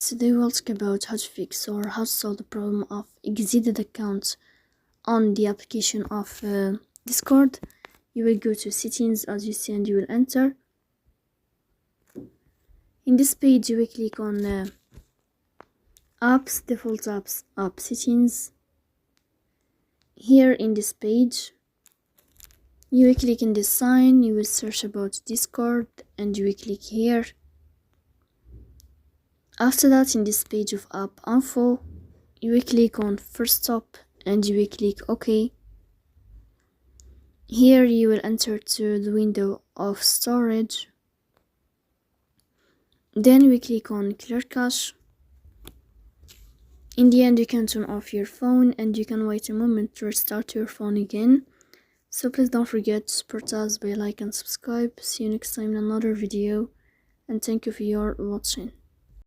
Today we'll talk about how to fix or how to solve the problem of exited accounts on the application of Discord. You will go to settings as you see and you will enter. In this page you will click on apps, default apps, app settings. Here in this page you will click in this sign, you will search about Discord and you will click here. After that, in this page of app info, you will click on first stop and you will click OK. Here you will enter to the window of storage. Then we click on clear cache. In the end, you can turn off your phone and you can wait a moment to restart your phone again. So please don't forget to support us by like and subscribe. See you next time in another video, and thank you for your watching.